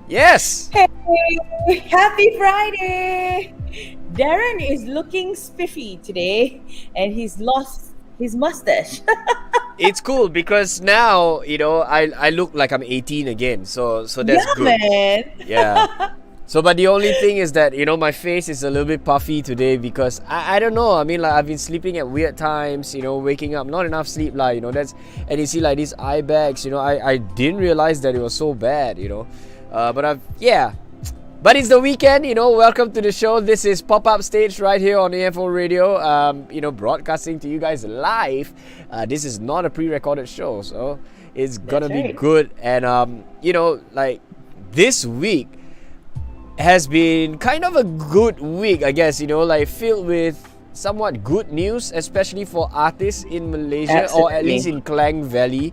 Yes! Hey, happy Friday! Darren is looking spiffy today and he's lost his mustache. It's cool because now, I look like I'm 18 again. So that's Yeah, good. man. Yeah. So, but the only thing is that, my face is a little bit puffy today because I don't know. I mean, like, I've been sleeping at weird times, waking up, not enough sleep, and you see, like, these eye bags, I didn't realize that it was so bad, yeah. But it's the weekend, welcome to the show. This is Pop-Up Stage right here on AFO Radio, broadcasting to you guys live. This is not a pre-recorded show, so it's gonna be good. And, this week has been kind of a good week, I guess, filled with somewhat good news, especially for artists in Malaysia, or at least in Klang Valley.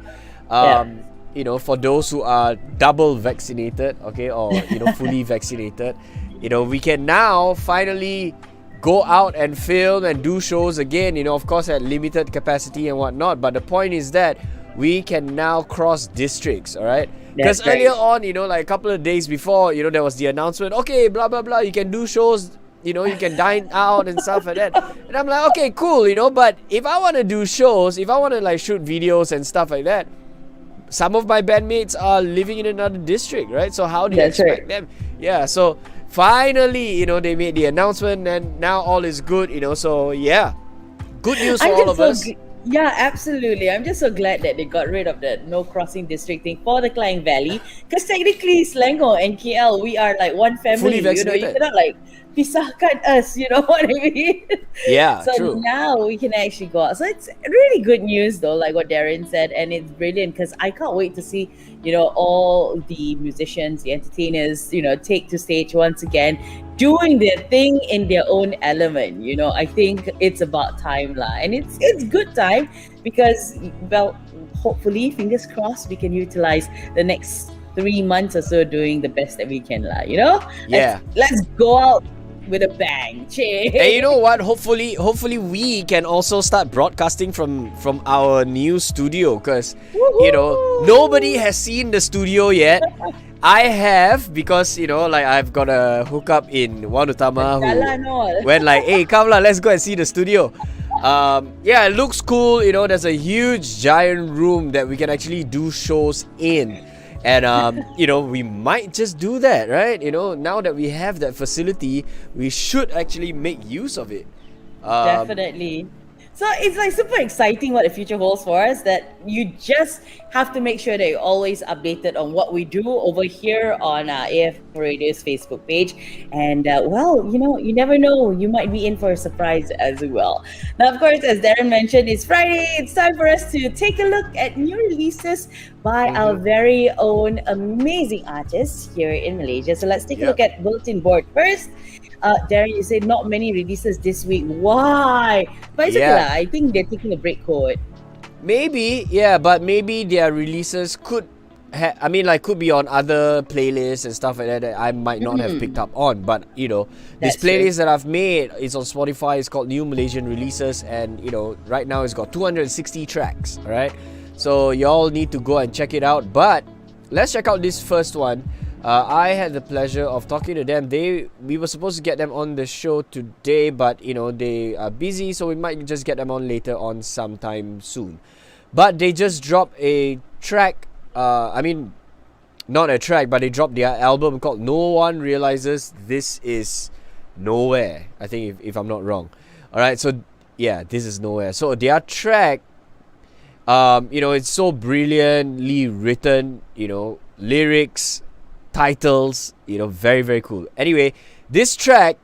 For those who are double vaccinated, okay, or fully vaccinated, we can now finally go out and film and do shows again, of course at limited capacity and whatnot. But the point is that we can now cross districts, all right? Because earlier on, like a couple of days before, there was the announcement, okay, blah blah blah, you can do shows, you can dine out and stuff like that. And I'm like, okay, cool, but if I want to do shows, if I want to like shoot videos and stuff like that, some of my bandmates are living in another district, right? So how do you expect them? Yeah, so finally, they made the announcement and now all is good, so yeah. Good news for all of us. Yeah, absolutely. I'm just so glad that they got rid of the no crossing district thing for the Klang Valley. Because technically, Selangor and KL, we are like one family. Fully vaccinated. You cannot like pisahkan us, you know what I mean? Yeah, so true. now we can actually go out. So it's really good news though, like what Darren said, and it's brilliant because I can't wait to see, all the musicians, the entertainers, take to stage once again, doing their thing in their own element. I think it's about time lah, and it's good time because, well, hopefully, fingers crossed, we can utilize the next 3 months or so doing the best that we can lah. Yeah. Let's go out with a bang. And you know what? Hopefully we can also start broadcasting from our new studio because nobody has seen the studio yet. I have because I've got a hookup in Wanutama who went like, hey, come lah, let's go and see the studio. It looks cool. There's a huge giant room that we can actually do shows in. And, we might just do that, right? Now that we have that facility, we should actually make use of it. Definitely. So it's like super exciting what the future holds for us, that you just have to make sure that you're always updated on what we do over here on AF Radio's Facebook page. And you never know, you might be in for a surprise as well. Now, of course, as Darren mentioned, it's Friday. It's time for us to take a look at new releases by our very own amazing artists here in Malaysia. So let's take a look at bulletin board first. Darren, you said not many releases this week. Why? But it's okay lah. I think they're taking a break code. Maybe, but maybe their releases could could be on other playlists and stuff like that I might not have picked up on. But, this playlist that I've made is on Spotify. It's called New Malaysian Releases. And, right now it's got 260 tracks, alright? So, y'all need to go and check it out. But, let's check out this first one. I had the pleasure of talking to them. We were supposed to get them on the show today, but they are busy, so we might just get them on later on sometime soon. But they just dropped a track. Not a track, but they dropped their album called No One Realizes This Is Nowhere. I think if I'm not wrong. Alright, so yeah, This Is Nowhere. So their track, it's so brilliantly written, lyrics, titles, very, very cool. Anyway, this track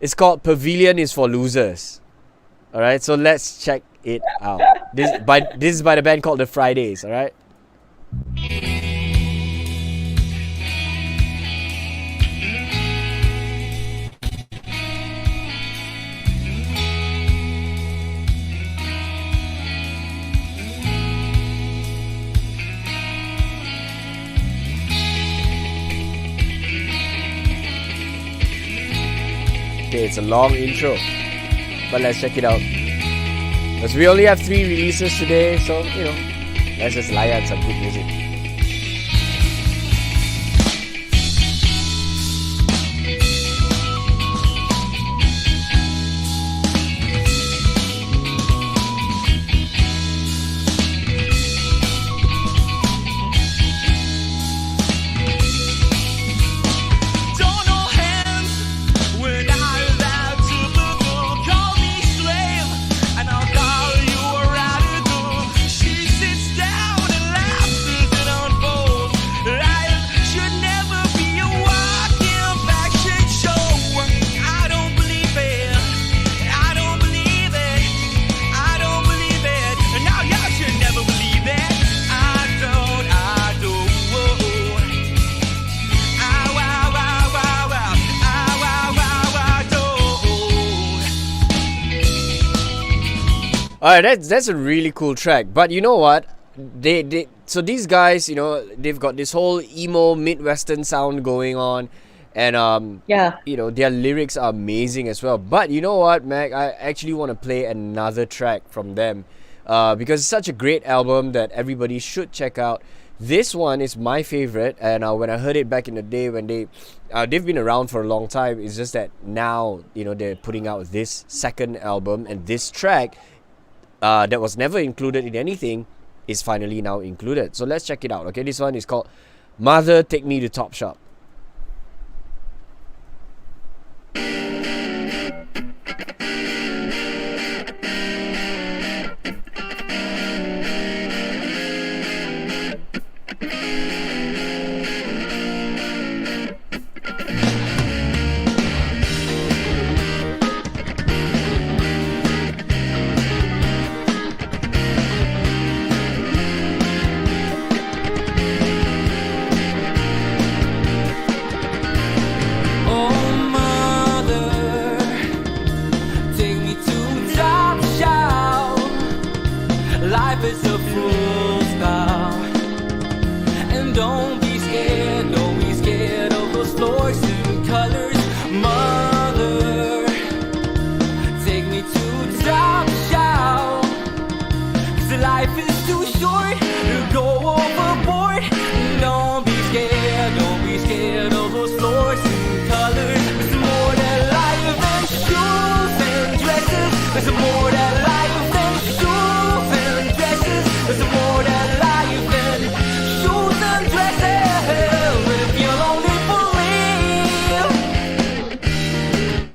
is called Pavilion is for Losers. Alright, so let's check it out. This is by the band called The Fridays, alright? Okay, it's a long intro, but let's check it out. Because we only have 3 releases today, so, let's just layan some good music. Alright, that's a really cool track. But you know what? So these guys, they've got this whole emo Midwestern sound going on, and Yeah. their lyrics are amazing as well. But you know what, Mac? I actually want to play another track from them, because it's such a great album that everybody should check out. This one is my favorite, and when I heard it back in the day when they've been around for a long time. It's just that now they're putting out this second album, and this track that was never included in anything is finally now included. So let's check it out. Okay, this one is called Mother Take Me to Top Shop.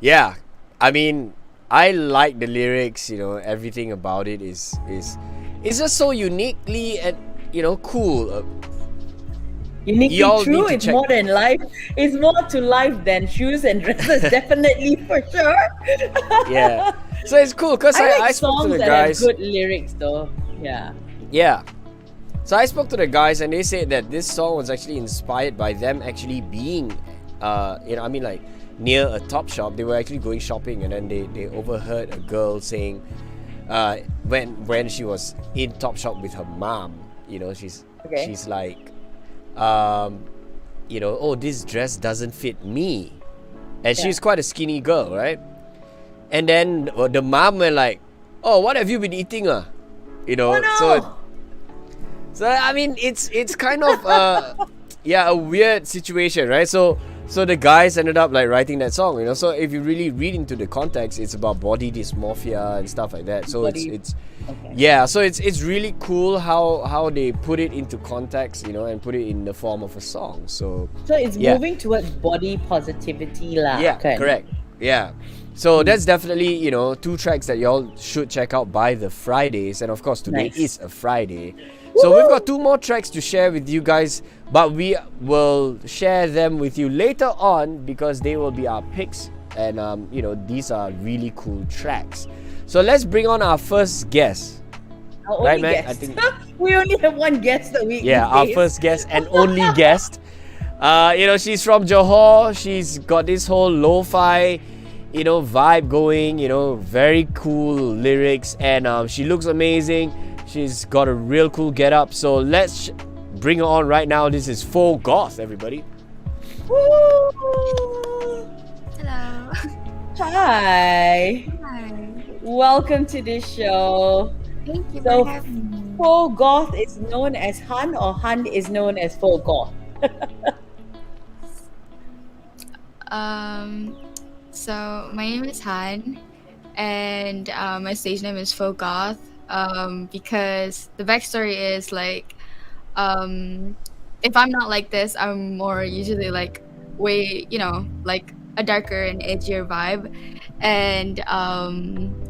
Yeah, I mean, I like the lyrics. Everything about it is just so uniquely and cool. Uniquely true. It's more than life. It's more to life than shoes and dresses. Definitely, for sure. Yeah, so it's cool because I spoke to the guys. That have good lyrics, though. Yeah. Yeah. So I spoke to the guys, and they said that this song was actually inspired by them actually being, near a top shop. They were actually going shopping, and then they overheard a girl saying, when she was in top shop with her mom, she's like, oh, this dress doesn't fit me, and she's quite a skinny girl, right? And then the mom went like, oh, what have you been eating, Oh, no. So I mean, it's kind of a weird situation, right? So the guys ended up like writing that song, So if you really read into the context, it's about body dysmorphia and stuff like that. So it's okay. Yeah. So it's really cool how they put it into context, and put it in the form of a song. So it's moving towards body positivity, lah. Yeah, correct. Yeah. So that's definitely two tracks that y'all should check out by the Fridays, and of course today is a Friday. So we've got 2 more tracks to share with you guys, but we will share them with you later on because they will be our picks, and these are really cool tracks. So let's bring on our first guest. Our only guest. I think we only have one guest that we. Yeah, our first guest and only guest. She's from Johor. She's got this whole lo-fi, vibe going. Very cool lyrics, and she looks amazing. She's got a real cool get-up. So let's bring her on right now. This is Faux Goth, everybody. Woo! Hello. Hi. Welcome to the show. Thank you for having me. Faux Goth is known as Han, or Han is known as Faux Goth? So my name is Han, and my stage name is Faux Goth. Because the backstory is like, if I'm not like this, I'm more usually like way, like a darker and edgier vibe, and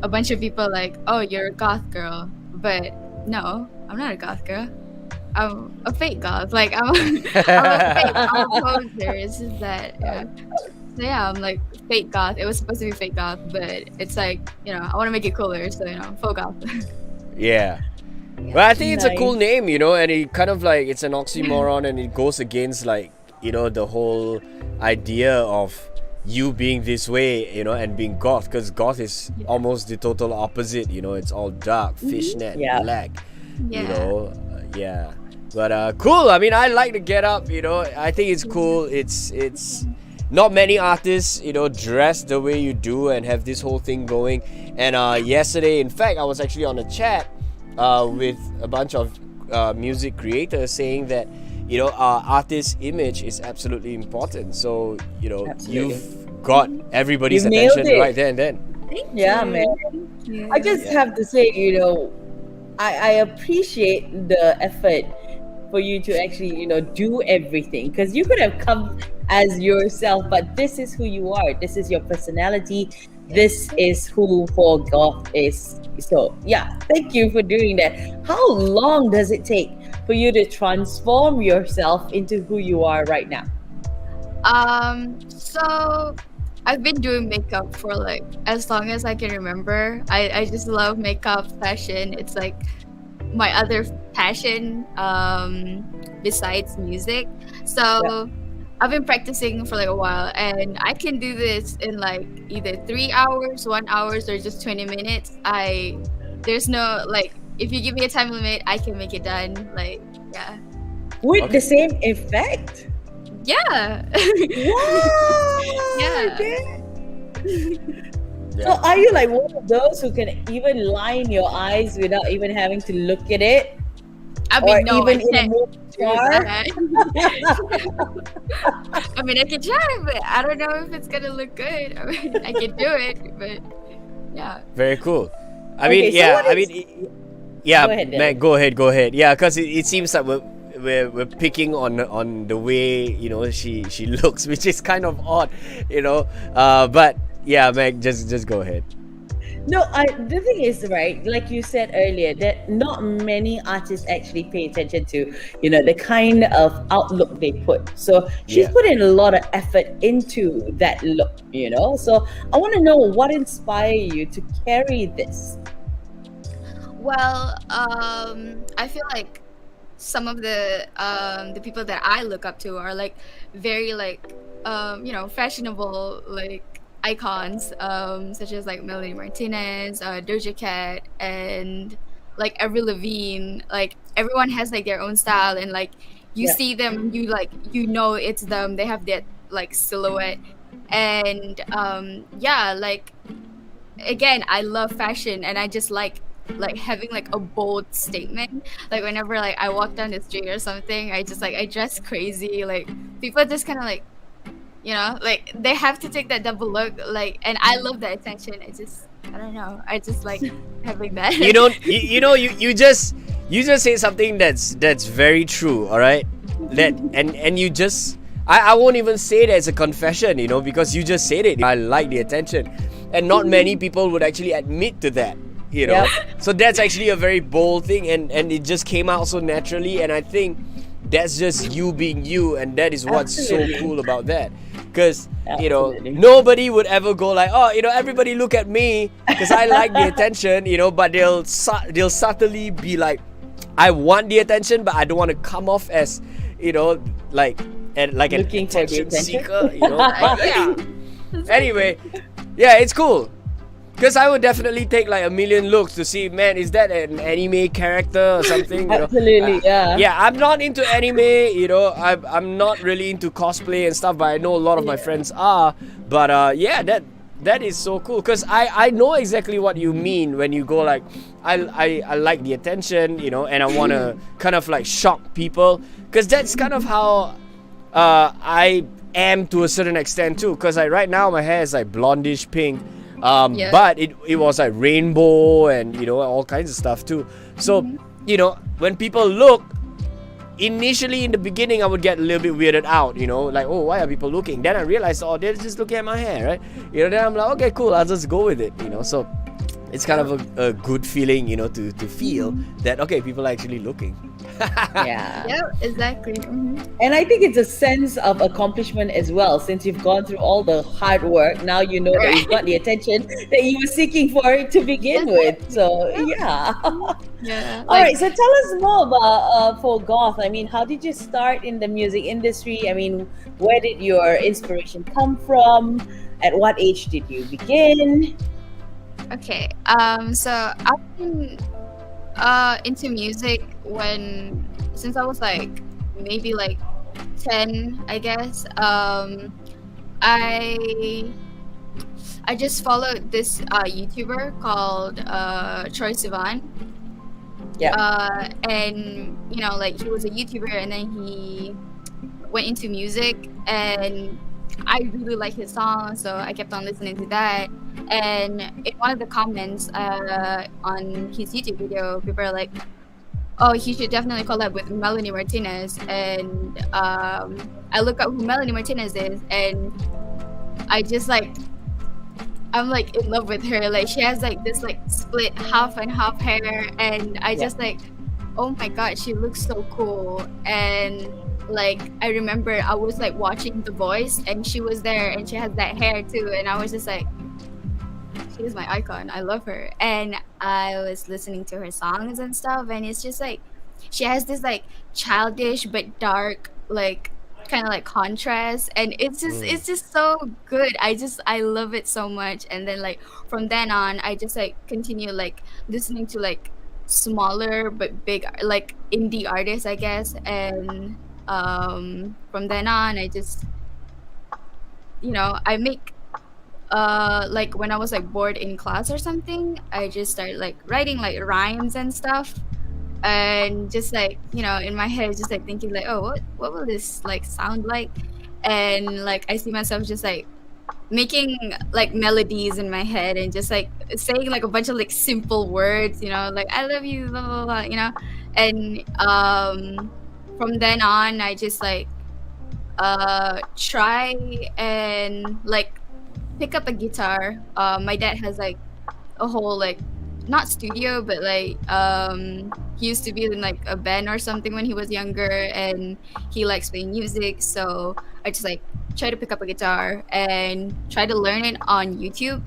a bunch of people like, oh, you're a goth girl, but no, I'm not a goth girl. I'm a fake goth. Like I'm a poser. It's just that. So yeah, I'm like fake goth. It was supposed to be fake goth, but it's like I want to make it cooler, so faux goth. Yeah. Well, I think it's a cool name, and it kind of like it's an oxymoron, and it goes against like the whole idea of you being this way, and being goth, because goth is almost the total opposite. It's all dark, fishnet, Yeah. black. Yeah. Yeah. But cool. I mean, I like the get up. I think it's cool. It's not many artists, dress the way you do and have this whole thing going. And yesterday, in fact, I was actually on a chat with a bunch of music creators saying that artist image is absolutely important. So Absolutely. you've got everybody's You nailed attention it. right there and then. Yeah, man. I just have to say, I appreciate the effort for you to actually, do everything, because you could have come as yourself, but this is who you are. This is your personality. This is who Faux Goth is. So yeah, thank you for doing that. How long does it take for you to transform yourself into who you are right now? So I've been doing makeup for like as long as I can remember. I just love makeup, fashion. It's like my other passion besides music. So I've been practicing for like a while, and I can do this in like either 3 hours, 1 hour, or just 20 minutes. There's no like, if you give me a time limit, I can make it done. Like, yeah. With the same effect? Yeah. Wow! Yeah. So are you like one of those who can even line your eyes without even having to look at it? I mean, Or no, even I in a can't movie do star? that. I mean, I can try, but I don't know if it's gonna look good. I mean, I can do it, but yeah. Very cool. I Okay, mean, so yeah. what I is- mean, yeah. Go ahead, Mac, Dylan. go ahead. Yeah, because it seems like we're picking on the way she looks, which is kind of odd, But yeah, Mac, just go ahead. No, the thing is, right, like you said earlier, that not many artists actually pay attention to, the kind of outlook they put. So she's Yeah. put in a lot of effort into that look, So I want to know what inspired you to carry this. Well, I feel like some of the people that I look up to are like very like fashionable like icons, such as like Melanie Martinez, Doja Cat, and like Avril Lavigne. Like everyone has like their own style, and like you Yeah. see them, you know it's them. They have that like silhouette, and like again, I love fashion, and I just like having like a bold statement. Like whenever like I walk down the street or something, I dress crazy. Like people just kind of like, like they have to take that double look. Like, and I love that attention. I don't know. I just like having that. You just say something that's very true. All right, and you just. I won't even say that as a confession, because you just said it. I like the attention, and not many people would actually admit to that. Yep. So that's actually a very bold thing, and it just came out so naturally, and I think that's just you being you, and that is what's Absolutely. so cool about that, because Absolutely. nobody would ever go like, oh, everybody look at me because I like the attention, but they'll subtly be like, I want the attention, but I don't want to come off as like an Looking for the attention attention. seeker, yeah. Anyway, yeah, it's cool. Because I would definitely take like a million looks to see, man, is that an anime character or something? Absolutely, yeah. Yeah, I'm not into anime, I'm not really into cosplay and stuff, but I know a lot of my friends are. But yeah, that is so cool. Because I know exactly what you mean when you go like, I like the attention, and I want to kind of like shock people. Because that's kind of how I am to a certain extent too. Because right now my hair is like blondish pink. Yeah. But it was like rainbow and all kinds of stuff too. So when people look, initially in the beginning I would get a little bit weirded out, like, oh, why are people looking? Then I realized, oh, they're just looking at my hair, right? Then I'm like, okay, cool, I'll just go with it, So it's kind of a good feeling, you know, to feel that okay, people are actually looking. Yeah. Yeah, exactly. And I think it's a sense of accomplishment as well, since you've gone through all the hard work. Now you know that you've got the attention that you were seeking for to begin with. So yeah. Yeah, All like right. So tell us more about Faux Goth. I mean, how did you start in the music industry? I mean, where did your inspiration come from? At what age did you begin? okay. So I've been into music when since I was like maybe like 10, I guess. I I just followed this YouTuber called Troy Sivan. Yeah. And you know, like he was a YouTuber, and then he went into music, and I really like his songs, so I kept on listening to that. And in one of the comments on his YouTube video, people are like, "Oh, he should definitely collab with Melanie Martinez." And I look up who Melanie Martinez is, and I just like I'm like in love with her. Like she has like this like split half and half hair, and I Yeah. just like, oh my god, she looks so cool. And like I remember I was like watching The Voice, and she was there, and she has that hair too, and I was just like, she is my icon. I love her, and I was listening to her songs and stuff, and it's just like she has this like childish but dark like kind of like contrast, and it's just so good. I love it so much. And then like from then on, I just like continue like listening to like smaller but big like indie artists, I guess. And from then on, I just, you know, I make like when I was like bored in class or something, I just started like writing like rhymes and stuff, and just like, you know, in my head just like thinking like, oh, what will this like sound like. And like I see myself just like making like melodies in my head, and just like saying like a bunch of like simple words, you know, like I love you, blah blah blah, you know. And from then on, I just like try and like pick up a guitar. My dad has like a whole like not studio, but like he used to be in like a band or something when he was younger, and he likes playing music. So I just like try to pick up a guitar and try to learn it on YouTube.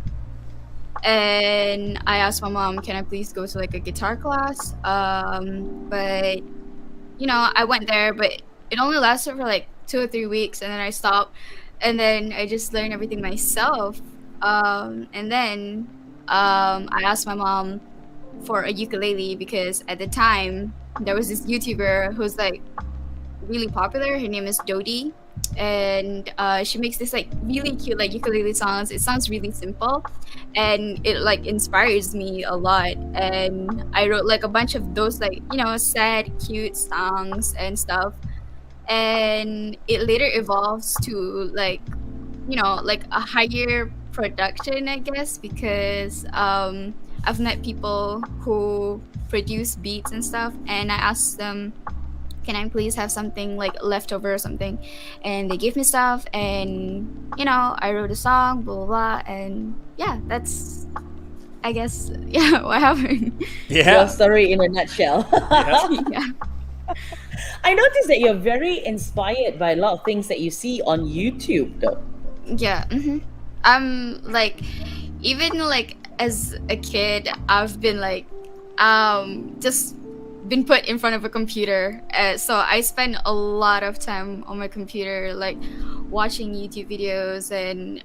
And I asked my mom, can I please go to like a guitar class? But you know, I went there, but it only lasted for like 2 or 3 weeks, and then I stopped. And then I just learned everything myself. And then I asked my mom for a ukulele, because at the time there was this YouTuber who's like really popular. Her name is Dodie, and she makes this like really cute like ukulele songs. It sounds really simple, and it like inspires me a lot. And I wrote like a bunch of those like, you know, sad cute songs and stuff. And it later evolves to like, you know, like a higher production, I guess, because I've met people who produce beats and stuff, and I asked them, can I please have something like leftover or something? And they gave me stuff, and you know, I wrote a song, blah blah blah. And yeah, that's, I guess, yeah, what happened. Your Yeah. story in a nutshell. Yeah. I noticed that you're very inspired by a lot of things that you see on YouTube, though. Yeah. I'm like, even like as a kid, I've been like, just been put in front of a computer. So I spend a lot of time on my computer, like watching YouTube videos. And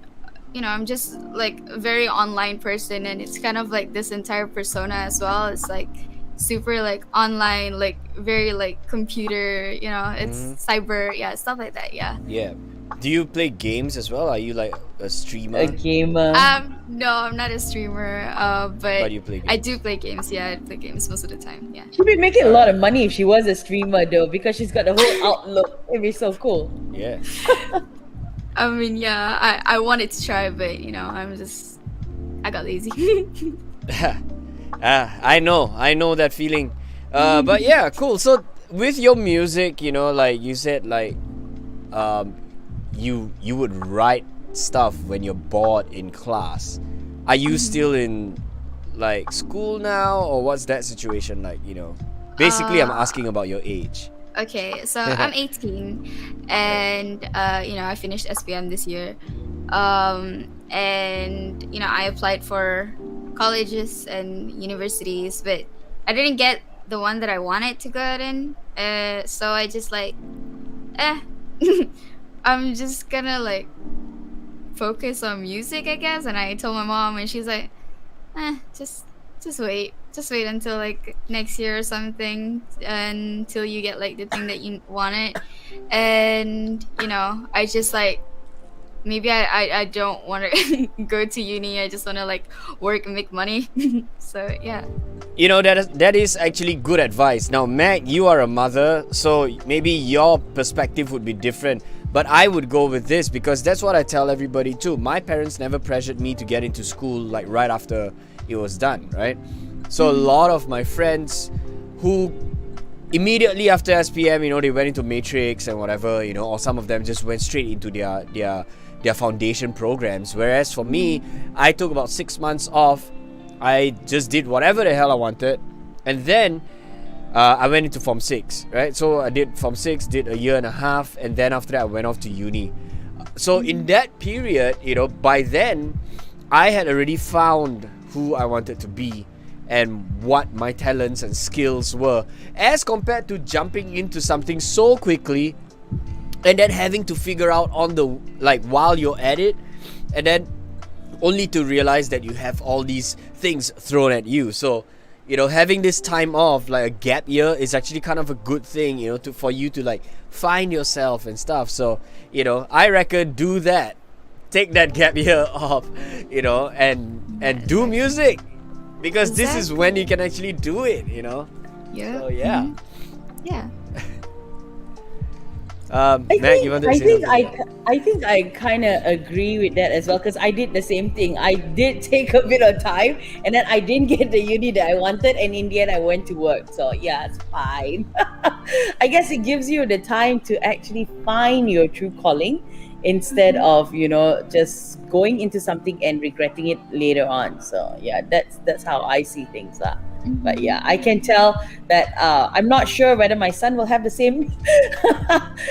you know, I'm just like a very online person, and it's kind of like this entire persona as well. It's like super like online, like very like computer, you know, it's cyber, yeah, stuff like that. Yeah. Yeah. Do you play games as well? Are you like a streamer? A gamer. No, I'm not a streamer, But you play I games. do play games. Yeah, I play games most of the time. Yeah. She'd be making a lot of money if she was a streamer, though, because she's got the whole outlook. It'd be so cool. Yeah. I mean, yeah, I wanted to try, but you know, I got lazy. I know that feeling. But yeah, cool. So with your music, you know, like you said, like you would write stuff when you're bored in class. Are you still in like school now, or what's that situation like? Basically, I'm asking about your age. Okay, so I'm 18, and I finished SPM this year, and I applied for colleges and universities, but I didn't get the one that I wanted to go in. So I just like, eh, I'm just gonna like focus on music, I guess. And I told my mom, and she's like, just wait. Just wait until like next year or something, until you get like the thing that you wanted. And I just like, maybe I don't want to go to uni. I just want to like work and make money. So yeah. That is actually good advice. Now, Meg, you are a mother, so maybe your perspective would be different. But I would go with this because that's what I tell everybody too. My parents never pressured me to get into school like right after it was done, right? So a lot of my friends who immediately after SPM, they went into Matrix and whatever, or some of them just went straight into their foundation programs. Whereas for me, I took about 6 months off. I just did whatever the hell I wanted, and then I went into Form 6, right? So I did Form 6, did a year and a half, and then after that I went off to uni. So in that period, by then I had already found who I wanted to be and what my talents and skills were, as compared to jumping into something so quickly and then having to figure out while you're at it, and then only to realize that you have all these things thrown at you. So having this time off, like a gap year, is actually kind of a good thing, for you to like find yourself and stuff. So I reckon do that, take that gap year off, and do music, because this is when you can actually do it. Yeah. So yeah. Mm-hmm. Yeah. Matt, you want to say something? I think I kind of agree with that as well, because I did the same thing. I did take a bit of time, and then I didn't get the uni that I wanted, and in the end I went to work. So yeah, it's fine. I guess it gives you the time to actually find your true calling, instead of just going into something and regretting it later on. So yeah, that's how I see things. But yeah, I can tell that I'm not sure whether my son will have the same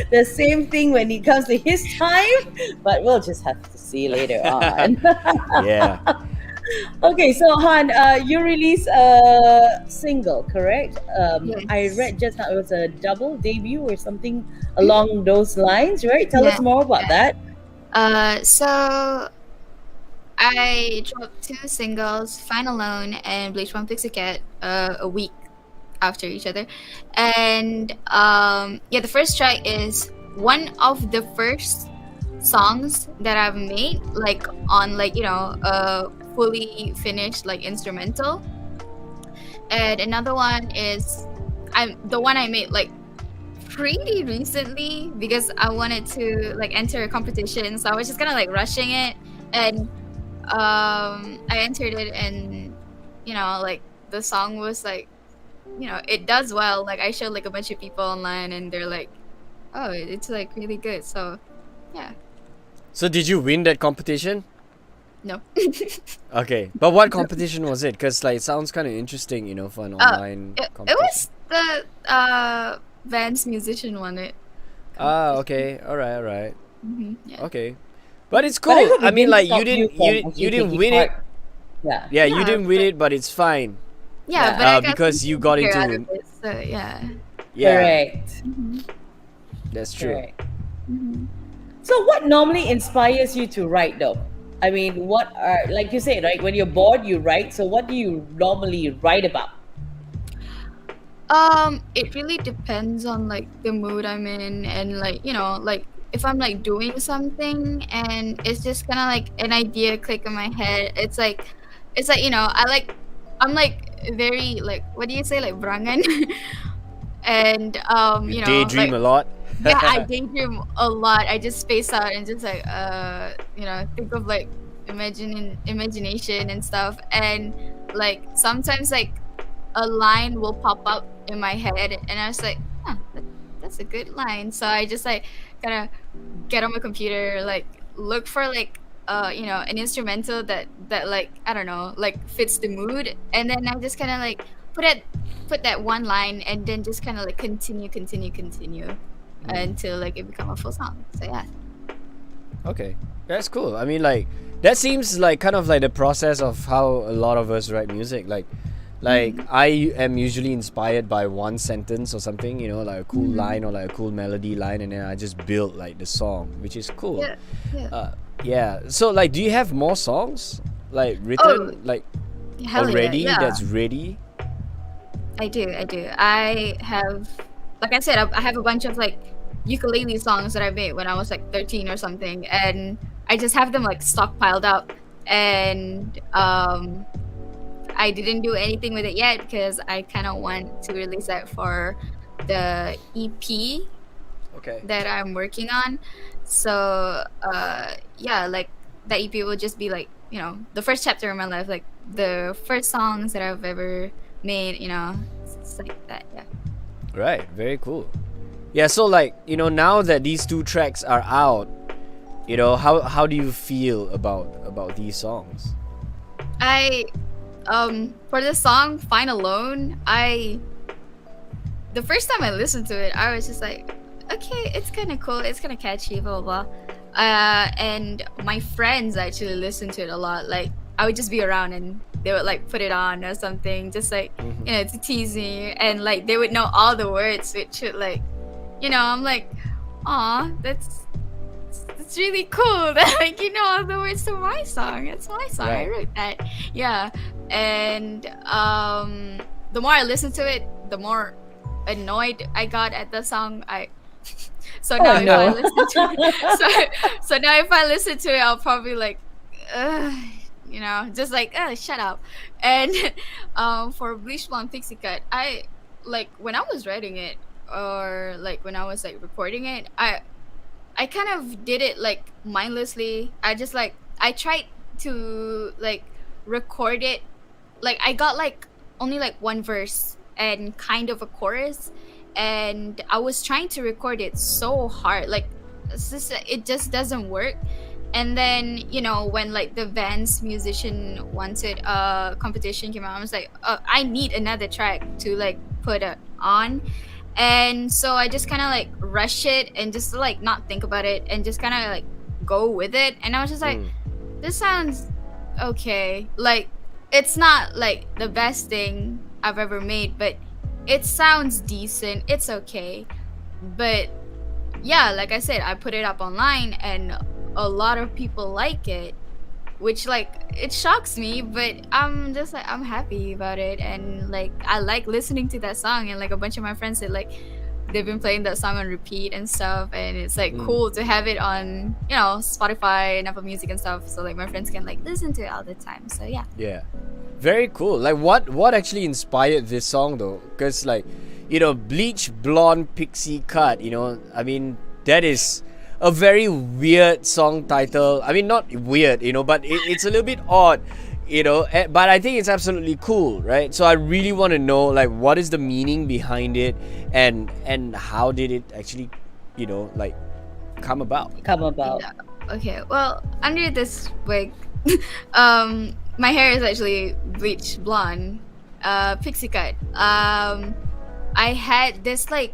the same thing when it comes to his time, but we'll just have to see later on. Yeah. Okay, so Han, you released a single, correct? Yes. I read just now it was a double debut or something along those lines, right? Tell us more about that. So I dropped 2 singles, Fine Alone and Bleach One Pixie Cat, a week after each other. And the first track is one of the first songs that I've made, like on a fully finished like instrumental. And another one is the one I made like pretty recently, because I wanted to like enter a competition, so I was just kind of like rushing it, and I entered it, and like the song was like, it does well. Like I showed like a bunch of people online, and they're like, oh, it's like really good. So yeah. So did you win that competition? No. Okay, but what competition was it? Because like it sounds kind of interesting, for an online competition. It was the Vans Musician won it. Okay, all right. Mm-hmm. Yeah. Okay, but it's cool. But I mean, like stop you didn't from you didn't taking win it. part. Yeah. Yeah, you didn't win but- it, but it's fine. Yeah, but I got because you got something out into of it, so yeah. Yeah, Correct. that's true. Correct. So what normally inspires you to write though? I mean, what are, like you said, right? When you're bored, you write. So what do you normally write about? It really depends on like the mood I'm in, and like like if I'm like doing something and it's just kind of like an idea click in my head. It's like I'm like very like, what do you say, like brangan, and Daydream like, a lot. yeah, I daydream a lot. I just space out and just like think of like imagination and stuff, and like sometimes like a line will pop up in my head, and I was like, that's a good line. So I just like kind of get on my computer, like look for like an instrumental that like, I don't know, like fits the mood, and then I just kind of like put that one line, and then just kind of like continue until like it become a full song. So yeah. Okay, that's cool. I mean, like, that seems like kind of like the process of how a lot of us write music. Like I am usually inspired by one sentence or something, you know, like a cool line or like a cool melody line, and then I just build like the song, which is cool. Yeah. So like, do you have more songs like written like Hell already yeah. that's ready? I do. I have, like I said, I have a bunch of like ukulele songs that I made when I was like 13 or something, and I just have them like stockpiled up, and I didn't do anything with it yet because I kind of want to release that for the EP Okay. that I'm working on. So yeah, like that EP will just be like, you know, the first chapter of my life, like the first songs that I've ever made, you know. It's like that. Yeah. Right, very cool. Yeah, so like, you know, now that these two tracks are out, you know, how do you feel about these songs? I for the song Fine Alone, the first time I listened to it, I was just like, okay, it's kind of cool, it's kind of catchy, blah blah blah. And my friends actually listened to it a lot. Like, I would just be around and they would like put it on or something, just like, you know, to tease me, and like they would know all the words, which would like, you know, I'm like, aw, that's really cool that like you know all the words to my song. It's my song. Right. I wrote that. Yeah. And the more I listened to it, the more annoyed I got at the song. So now if I listen to it, so now if I listen to it, I'll probably like, you know, just like, shut up. And for Bleach Blonde Pixie Cut, I like when I was writing it, or like when I was like recording it, I kind of did it like mindlessly. I just like, I tried to like record it, like I got like only like one verse and kind of a chorus, and I was trying to record it so hard, like it just doesn't work. And then, you know, when like the Vans Musician Wanted competition came out, I was like, I need another track to like put it on. And so I just kind of like rush it and just like not think about it and just kind of like go with it. And I was just like, this sounds okay. Like, it's not like the best thing I've ever made, but it sounds decent. It's okay. But yeah, like I said, I put it up online and a lot of people like it, which like it shocks me, but I'm just like, I'm happy about it. And like I like listening to that song, and like a bunch of my friends said like they've been playing that song on repeat and stuff, and it's like cool to have it on, you know, Spotify and Apple Music and stuff, so like my friends can like listen to it all the time. So yeah, Very cool. Like, what actually inspired this song though? Because like, you know, Bleach Blonde Pixie Cut, you know, I mean, that is a very weird song title. I mean, not weird, you know, but it's a little bit odd, you know, but I think it's absolutely cool, right? So I really want to know, like, what is the meaning behind it, and how did it actually, you know, like, come about? Yeah. Okay, well, under this wig, my hair is actually bleach blonde, pixie cut. I had this like,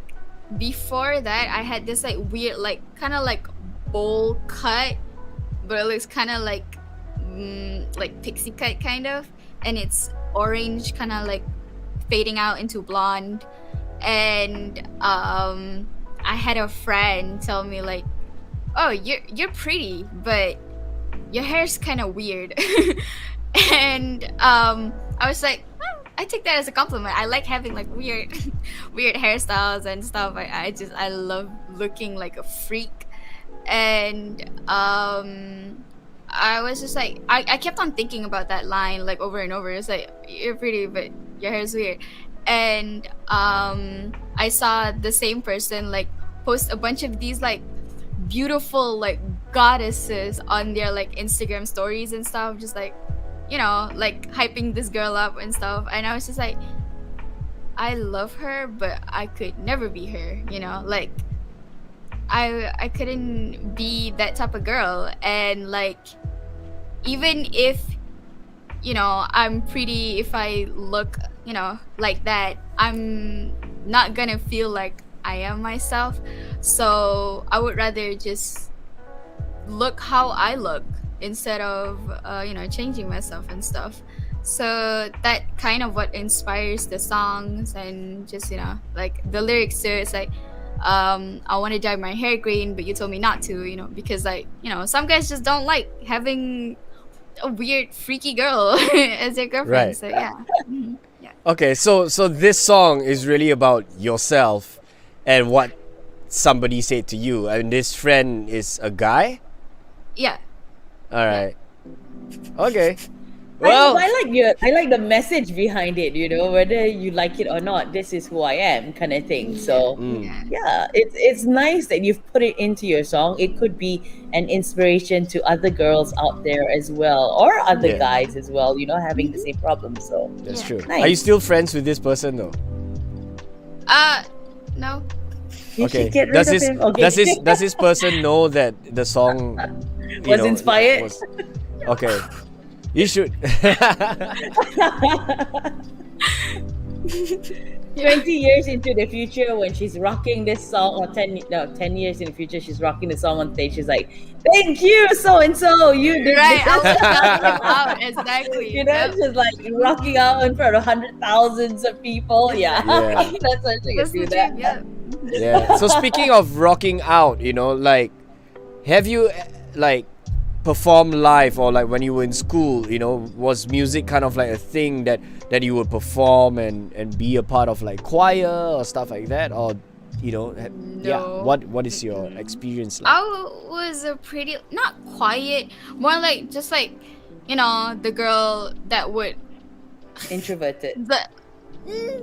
before that I had this like weird, like kind of like bowl cut, but it looks kind of like pixie cut kind of, and it's orange, kind of like fading out into blonde. And I had a friend tell me like, oh, you're pretty, but your hair's kind of weird. And I was like, I take that as a compliment. I like having like weird hairstyles and stuff. I love looking like a freak. And I was just like, I kept on thinking about that line like over and over. It's like, you're pretty, but your hair's weird. And I saw the same person like post a bunch of these like beautiful like goddesses on their like Instagram stories and stuff, just like, you know, like hyping this girl up and stuff. And I was just like, I love her, but I could never be her, you know, like I couldn't be that type of girl. And like even if, you know, I'm pretty, if I look, you know, like that, I'm not gonna feel like I am myself. So I would rather just look how I look instead of, you know, changing myself and stuff. So that kind of what inspires the songs, and just, you know, like the lyrics too. It's like, I want to dye my hair green, but you told me not to, you know, because, like, you know, some guys just don't like having a weird freaky girl as their girlfriend. Right. So yeah. Mhm. Yeah. Okay, so this song is really about yourself and what somebody said to you. And this friend is a guy? Yeah. All right. Okay. Well, I like the message behind it, you know, whether you like it or not, this is who I am, kind of thing. So Yeah. yeah, it's nice that you've put it into your song. It could be an inspiration to other girls out there as well, or other Yeah. guys as well, you know, having the same problem. So that's Yeah. true. Nice. Are you still friends with this person though? No. you Okay. should get rid Does of this him. Okay. does this person know that the song Was inspired? Okay. You should. 20 years into the future, when she's rocking this song, or 10 years in the future, she's rocking the song on stage, she's like, thank you, so and so, you did Right. I this." was shouting him out. Exactly. You know, Yep. just like rocking out in front of hundred thousands of people. Yeah, Yeah. that's what she That's can do the that. dream. Yeah. Yeah. So speaking of rocking out, you know, like, have you like performed live, or like when you were in school, you know, was music kind of like a thing that you would perform and be a part of, like choir or stuff like that, or you know, yeah, No. what is your experience like? I was a pretty, not quiet, more like just like, you know, the girl that would, Introverted.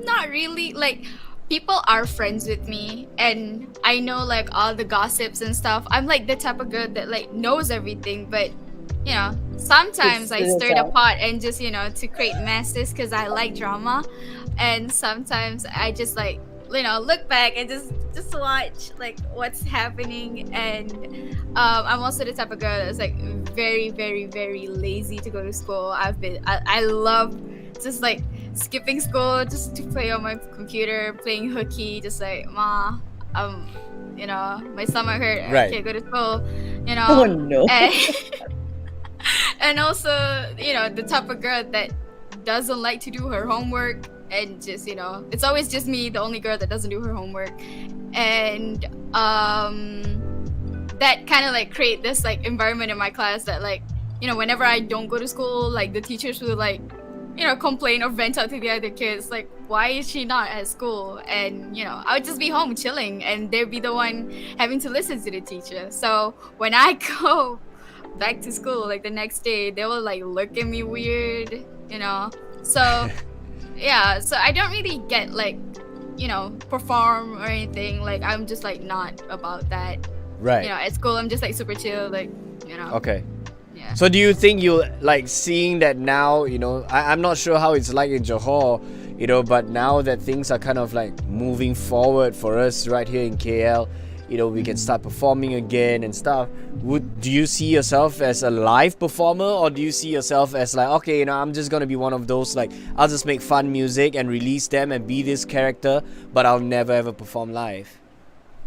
not really, like, people are friends with me and I know like all the gossips and stuff. I'm like the type of girl that like knows everything, but you know, sometimes I It's stir the yourself. pot and just, you know, to create messes because I like drama, and sometimes I just like, you know, look back and just watch like what's happening. And I'm also the type of girl that's like very, very, very lazy to go to school. I love just like skipping school just to play on my computer, playing hooky, just like, ma, you know, my stomach hurt, I Right. can't go to school, you know. Oh no. And, and also, you know, the type of girl that doesn't like to do her homework, and just, you know, it's always just me, the only girl that doesn't do her homework. And that kind of like create this like environment in my class that, like, you know, whenever I don't go to school, like the teachers will like, you know, complain or vent out to the other kids, like, why is she not at school? And, you know, I would just be home chilling and they'd be the one having to listen to the teacher. So when I go back to school, like the next day, they will like look at me weird, you know. So yeah, so I don't really get like, you know, perform or anything. Like, I'm just like not about that. Right. You know, at school I'm just like super chill, like, you know. Okay. Yeah. So do you think you like seeing that now, you know, I'm not sure how it's like in Johor, you know, but now that things are kind of like moving forward for us right here in KL, you know, we can start performing again and stuff. Do you see yourself as a live performer, or do you see yourself as like, okay, you know, I'm just gonna be one of those, like, I'll just make fun music and release them and be this character, but I'll never ever perform live?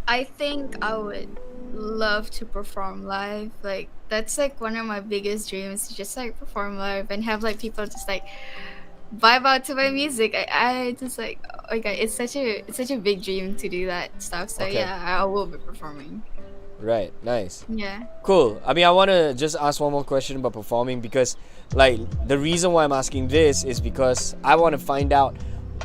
I think I would love to perform live. Like, that's like one of my biggest dreams, to just like perform live and have like people just like vibe out to my music. I just like, oh my god, it's such a big dream to do that stuff. So Okay. yeah, I will be performing. Right, nice. Yeah. Cool. I mean, I want to just ask one more question about performing, because like the reason why I'm asking this is because I want to find out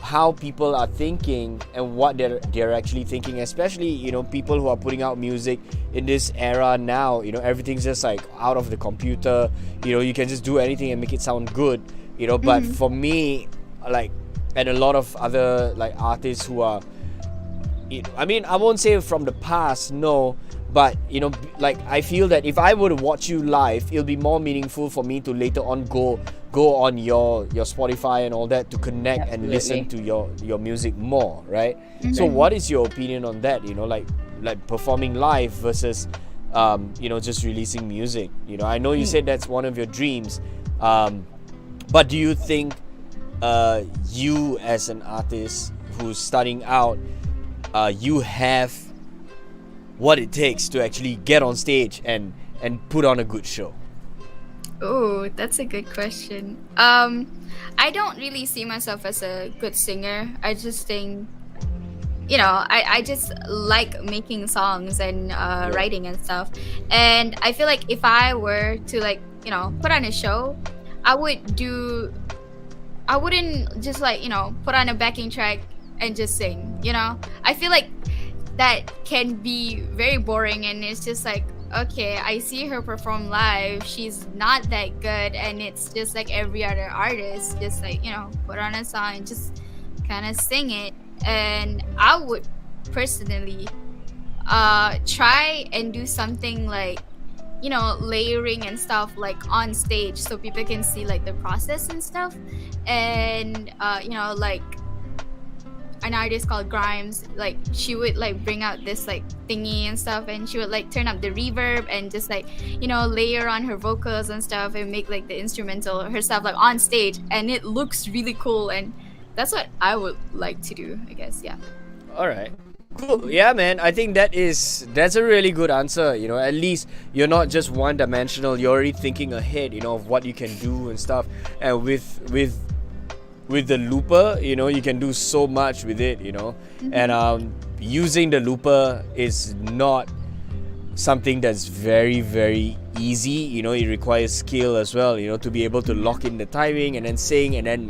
how people are thinking and what they're actually thinking, especially, you know, people who are putting out music in this era now. You know, everything's just like out of the computer, you know, you can just do anything and make it sound good, you know. But for me, like, and a lot of other like artists who are, I mean, I won't say from the past, no, but you know, like, I feel that if I were to watch you live, it'll be more meaningful for me to later on go on your Spotify and all that to connect and listen to your music more, right? So what is your opinion on that, you know, like performing live versus just releasing music. I know you said that's one of your dreams, but do you think you as an artist who's starting out, you have what it takes to actually get on stage and put on a good show? Oh, that's a good question. I don't really see myself as a good singer. I just think, I just like making songs and writing and stuff. And I feel like if I were to put on a show, I wouldn't just put on a backing track and just sing. I feel like that can be very boring, and it's just like, okay, I see her perform live, she's not that good, and it's just like every other artist, just put on a song and just kind of sing it. And I would personally try and do something like layering and stuff on stage, so people can see the process and stuff. And an artist called Grimes, she would bring out this thingy and stuff, and she would turn up the reverb and just layer on her vocals and stuff and make the instrumental herself on stage, and it looks really cool. And that's what I would like to do, I guess. Yeah. All right. Cool. Yeah, man. I think that's a really good answer. At least you're not just one-dimensional. You're already thinking ahead, of what you can do and stuff. And with the looper, you can do so much with it, and using the looper is not something that's very, very easy. It requires skill as well, to be able to lock in the timing and then sing and then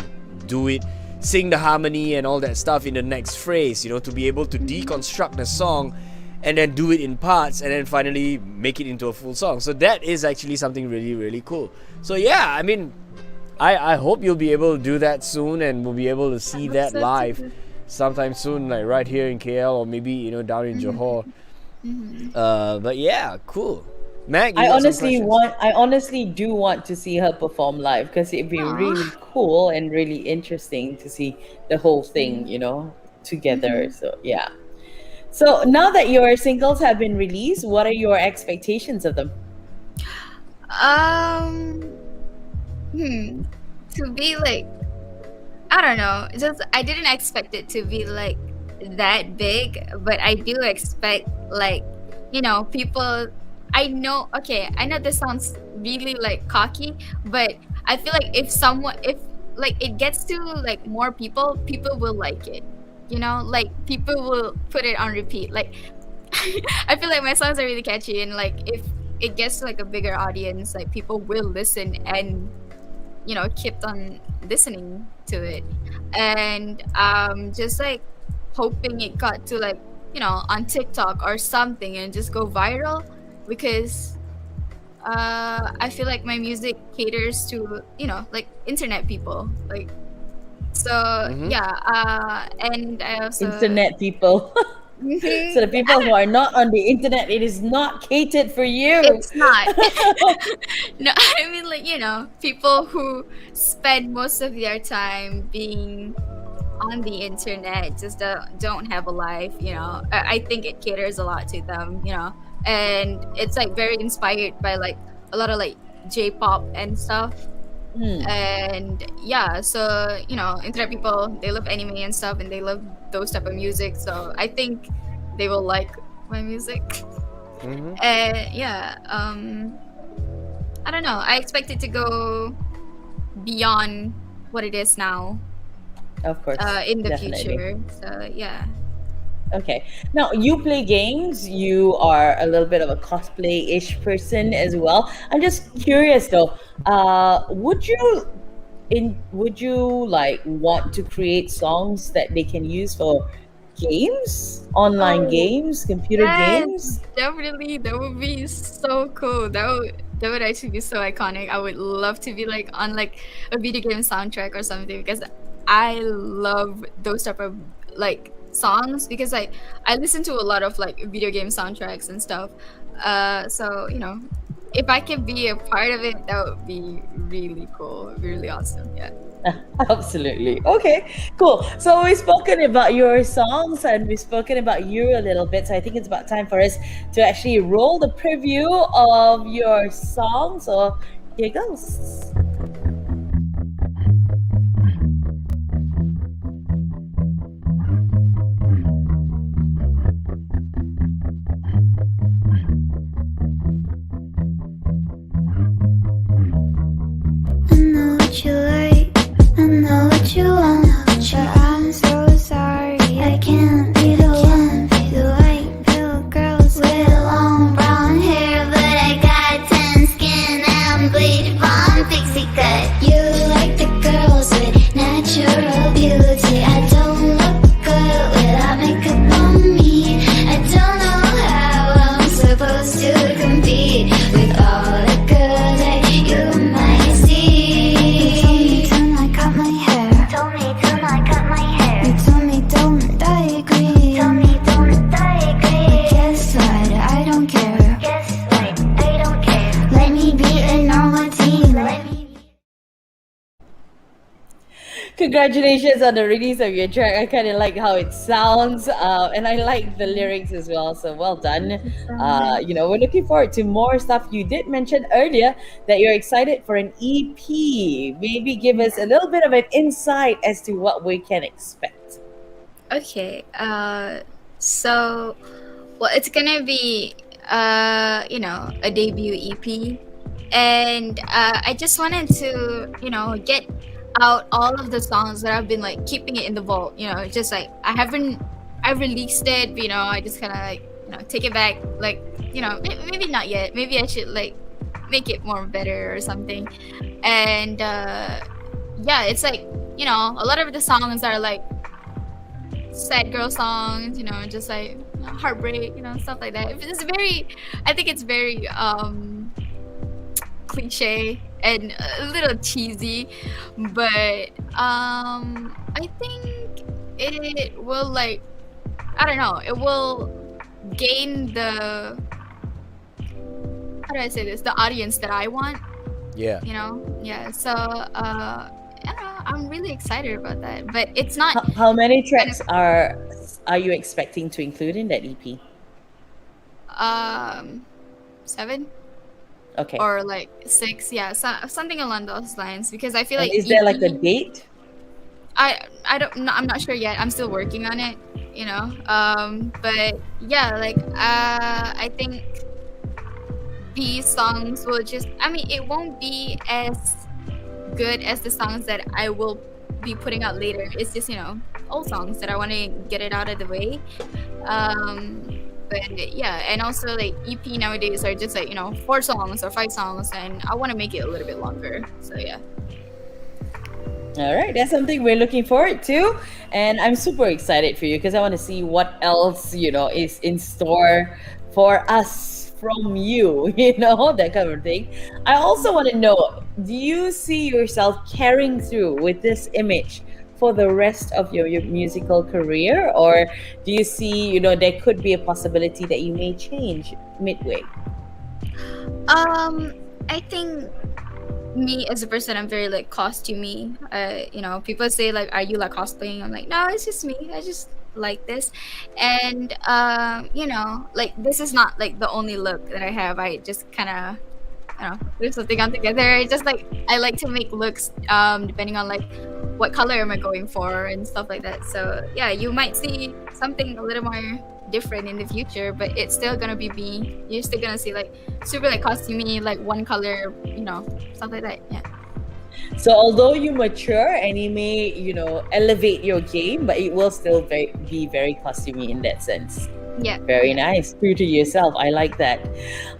sing the harmony and all that stuff in the next phrase, to be able to deconstruct the song and then do it in parts and then finally make it into a full song. So that is actually something really, really cool. So yeah, I mean, I hope you'll be able to do that soon, and we'll be able to see that live sometime soon, right here in KL, or maybe down in Johor. But yeah, cool. Mac, I honestly do want to see her perform live, because it'd be really cool and really interesting to see the whole thing, together. So yeah. So now that your singles have been released, what are your expectations of them? To be I don't know, just I didn't expect it to be that big, but I do expect people. I know this sounds really cocky, but I feel if it gets to more people will like it, people will put it on repeat. I feel my songs are really catchy, and if it gets to a bigger audience, people will listen and kept on listening to it. And just hoping it got to on TikTok or something and just go viral, because I feel my music caters to internet people, yeah. And I also Internet people. So the people who are not on the internet, it is not catered for you. It's not. No, I mean people who spend most of their time being on the internet, just don't have a life. I think it caters a lot to them. And it's very inspired by a lot of J-pop and stuff. And yeah, so internet people, they love anime and stuff, and they love those type of music, so I think they will like my music. Yeah, I don't know, I expect it to go beyond what it is now, of course, in the definitely. future. So yeah. Okay. Now, you play games. You are a little bit of a cosplay-ish person as well. I'm just curious though. Would you want to create songs that they can use for games, online games, computer games? Definitely, that would be so cool. That would actually be so iconic. I would love to be on a video game soundtrack or something, because I love those type of songs, because I listen to a lot of video game soundtracks and stuff. So if I can be a part of it, that would be really cool, really awesome. Yeah. Absolutely. Okay, cool. So we've spoken about your songs and we've spoken about you a little bit. So I think it's about time for us to actually roll the preview of your song. So here goes. I know what you like, I know what you want, but I'm so sorry I can't be the one. You like little girls with long brown hair, but I got tan skin and I'm bleeding from pixie cut. You like the girls with natural beauty. I don't look good without makeup on me. I don't know how I'm supposed to compete with all the girls that you might see. You told me don't I cut my hair. Told me don't I cut my hair. You told me don't I agree. Told me don't I agree. But guess what? I don't care. Guess what? I don't care. Let me be a normal teen. Let me be. Congratulations on the release of your track. I kind of like how it sounds, and I like the lyrics as well. So well done. We're looking forward to more stuff. You did mention earlier that you're excited for an EP. Maybe give us a little bit of an insight as to what we can expect. Okay. So, well, it's gonna be, a debut EP, and I just wanted to, get out all of the songs that I've been like keeping it in the vault. Just like I released it, but, I just kind of like, take it back. Like, maybe not yet. Maybe I should like make it more better or something. And yeah, it's like, a lot of the songs are like sad girl songs, just like heartbreak, stuff like that. I think it's very cliche and a little cheesy, but I think it will like, I don't know, it will gain the, how do I say this, the audience that I want. Yeah. Yeah. So I don't know, I'm really excited about that, but it's not. How many tracks are you expecting to include in that EP? 7. Okay. Or like 6, yeah, something along those lines. Because I feel And like is there like a date? I'm not sure yet. I'm still working on it, But yeah, like I think these songs will just. I mean, it won't be as good as the songs that I will be putting out later. It's just old songs that I want to get it out of the way. But yeah, and also like EP nowadays are just like 4 songs or 5 songs, and I want to make it a little bit longer. So yeah. All right, that's something we're looking forward to, and I'm super excited for you because I want to see what else is in store for us from you, that kind of thing. I also want to know, do you see yourself carrying through with this image for the rest of your musical career, or do you see there could be a possibility that you may change midway? I think me as a person, I'm very like costumey. People say like, are you like cosplaying? I'm like, no, it's just me. I just like this. And like this is not like the only look that I have. I just kind of put something on together. It's just like I like to make looks depending on like what color am I going for and stuff like that. So yeah, you might see something a little more different in the future, but it's still gonna be me. You're still gonna see like super like costumey, like one color, stuff like that. Yeah. So although you mature and you may elevate your game, but it will still be very costumey in that sense. Yeah. Very nice. True to yourself. I like that.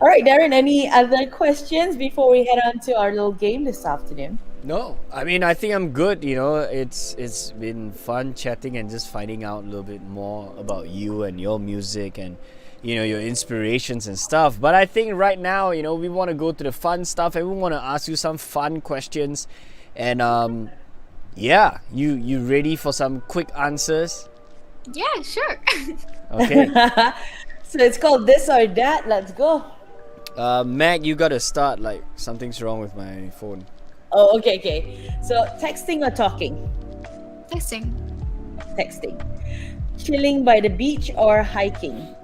All right, Darren, any other questions before we head on to our little game this afternoon? No, I mean, I think I'm good. It's been fun chatting and just finding out a little bit more about you and your music and your inspirations and stuff. But I think right now, we want to go to the fun stuff and we want to ask you some fun questions. And yeah, you ready for some quick answers? Yeah, sure. Okay. So it's called This or That. Let's go. Mag, you gotta start. Like something's wrong with my phone. Oh, okay. So texting or talking? Texting. Texting. Chilling by the beach or hiking?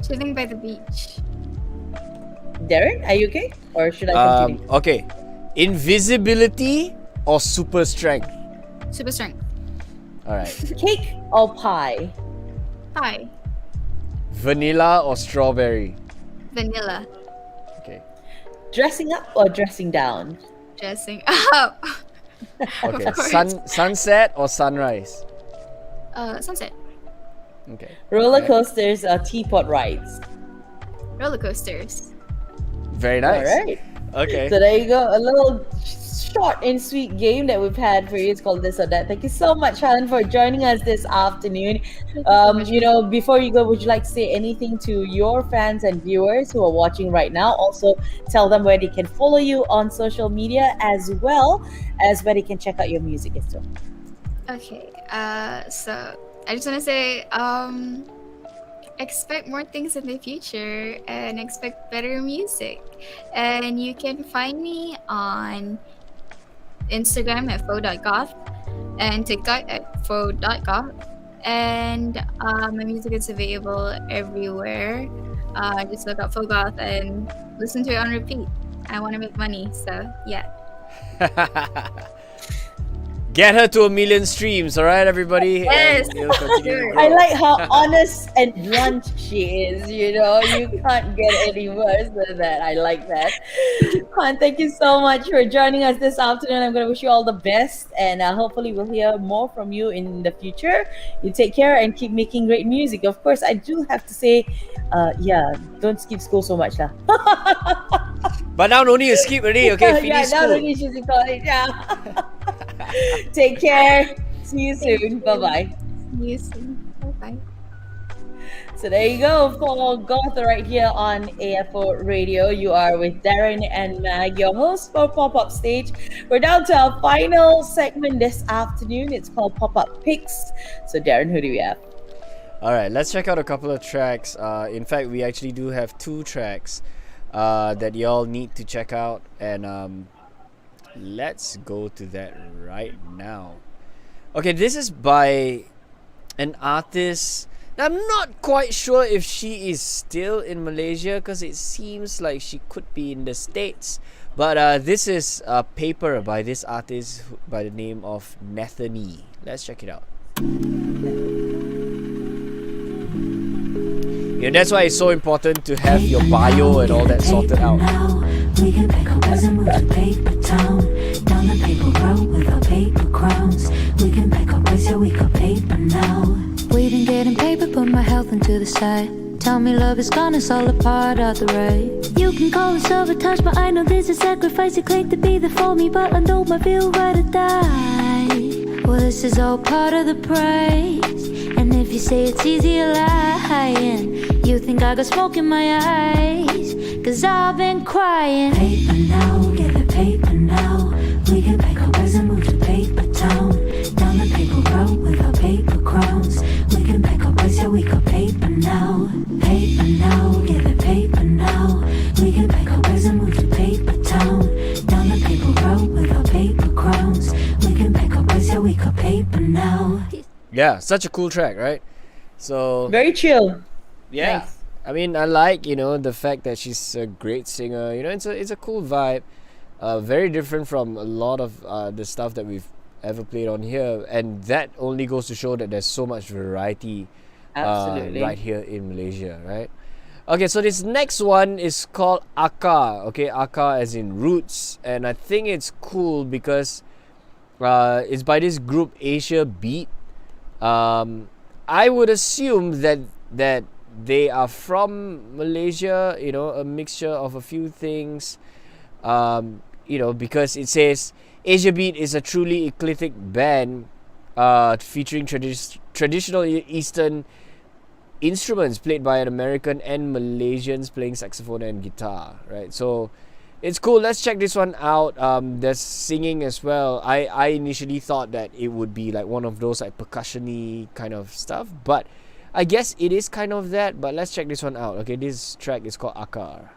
Chilling by the beach. Darren, are you okay? Or should I continue? Okay. Invisibility or super strength? Super strength. Alright. Cake or pie? Pie. Vanilla or strawberry? Vanilla. Okay. Dressing up or dressing down? Dressing up. Okay. Of course. Sunset or sunrise? Sunset. Okay. Roller Right. coasters or teapot rides? Roller coasters. Very nice. All right. Okay. So there you go. A little short and sweet game that we've had for you. It's called This or That. Thank you so much, Helen, for joining us this afternoon. Before you go, would you like to say anything to your fans and viewers who are watching right now? Also, tell them where they can follow you on social media as well as where they can check out your music as well. Okay. So I just want to say, expect more things in the future and expect better music. And you can find me on Instagram at faux.goth and TikTok at faux.goth. And my music is available everywhere. Just look up Faux Goth and listen to it on repeat. I want to make money, so yeah. Get her to 1 million streams, alright, everybody? Yes. And it'll continue to I grow. like how honest and blunt she is. You can't get any worse than that. I like that. Khan, thank you so much for joining us this afternoon. I'm going to wish you all the best, and hopefully we'll hear more from you in the future. You take care and keep making great music. Of course, I do have to say, don't skip school so much. Lah. But now no need to skip already, okay? Finish now school. only she's in college. Yeah. Take care. See you soon. Bye-bye. See you soon. Bye-bye. So there you go, for Goth right here on AFO Radio. You are with Darren and Mag, your hosts for Pop-Up Stage. We're down to our final segment this afternoon. It's called Pop-Up Picks. So Darren, who do we have? Alright, let's check out a couple of tracks. In fact, we actually do have 2 tracks that y'all need to check out. And let's go to that right now. Okay, this is by an artist. Now, I'm not quite sure if she is still in Malaysia because it seems like she could be in the States. But this is a paper by this artist by the name of Nathany. Let's check it out. Yeah, that's why it's so important to have your bio and all that sorted out. We can pick up as and move to paper town. Down the paper road with our paper crowns. We can pick up as we got paper now. Waiting, getting paper, put my health into the side. Tell me love is gone, it's all a part of the ride. You can call it sabotage, but I know this is sacrifice. You claim to be there for me, but I know my feel right to die. Well, this is all part of the price. And if you say it's easy, you're lying. You think I got smoke in my eyes, cause I've been crying. Paper now, give it paper now. We can pick up as and move to paper town. Down the paper road with our paper crowns. We can pick up as we got paper now. Paper now, give it paper now. We can pick up as and move to paper town. Down the paper road with our paper crowns. We can pick up as we got paper now. Yeah, such a cool track, right? So Very chill. yeah, Nice. I mean, I like the fact that she's a great singer. It's a cool vibe. Very different from a lot of the stuff that we've ever played on here, and that only goes to show that there's so much variety Absolutely. right here in Malaysia, right? Okay, so this next one is called Akar. Okay, Akar as in roots, and I think it's cool because it's by this group Asia Beat. I would assume that they are from Malaysia, a mixture of a few things, because it says Asia Beat is a truly eclectic band featuring traditional Eastern instruments played by an American and Malaysians playing saxophone and guitar, right? So it's cool. Let's check this one out. There's singing as well. I initially thought that it would be like one of those like percussion-y kind of stuff, but I guess it is kind of that. But let's check this one out. Okay, this track is called Akar.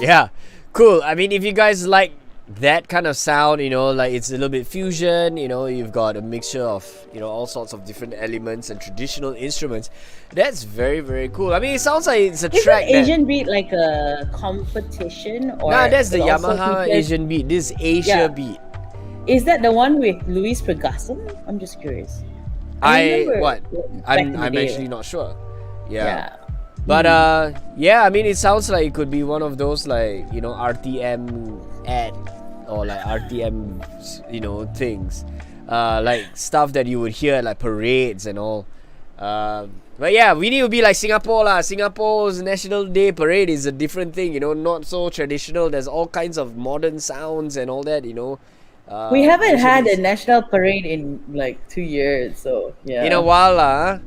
Yeah, cool. I mean, if you guys like that kind of sound, like it's a little bit fusion, you've got a mixture of, all sorts of different elements and traditional instruments. That's very, very cool. I mean, it sounds like it's a Is track an Asian beat like a competition or? Nah, that's the it also Yamaha features- Asian beat. This is Asia Yeah. beat. Is that the one with Luis Pregasson? I'm just curious. remember What? back in I'm the day, actually not sure. Yeah. But yeah, I mean, it sounds like it could be one of those like RTM ad or like RTM things, like stuff that you would hear at like parades and all. But yeah, we need to be like Singapore lah. Singapore's National Day parade is a different thing, not so traditional. There's all kinds of modern sounds and all that, We haven't had a usually national parade in like 2 years, so yeah. in a while lah.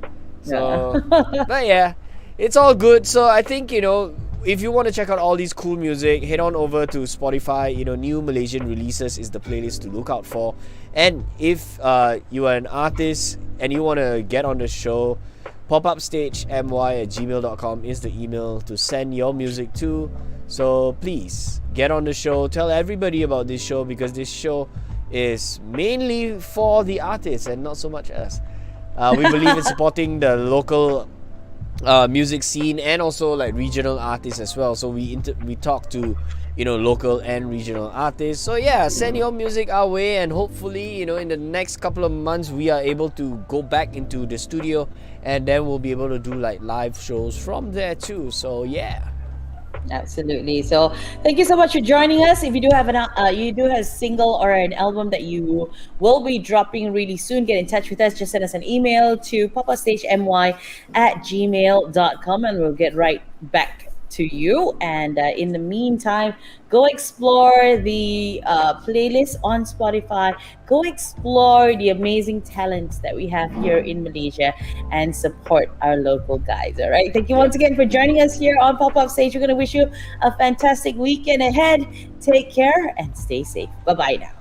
So, but yeah, it's all good. So I think if you want to check out all these cool music, head on over to Spotify. New Malaysian releases is the playlist to look out for. And if you are an artist and you want to get on the show, popupstagemy@gmail.com is the email to send your music to. So please get on the show, tell everybody about this show, because this show is mainly for the artists and not so much us. We believe in supporting the local music scene and also like regional artists as well. So we talk to local and regional artists. So yeah, send your music our way, and hopefully in the next couple of months we are able to go back into the studio, and then we'll be able to do like live shows from there too. So yeah. Absolutely. So thank you so much for joining us. If you do have a single or an album that you will be dropping really soon, get in touch with us. Just send us an email to popupstagemy@gmail.com and we'll get right back to you. And in the meantime, go explore the playlist on Spotify. Go explore the amazing talents that we have here in Malaysia and support our local guys. All right. Thank you once again for joining us here on Pop Up Stage. We're going to wish you a fantastic weekend ahead. Take care and stay safe. Bye-bye now.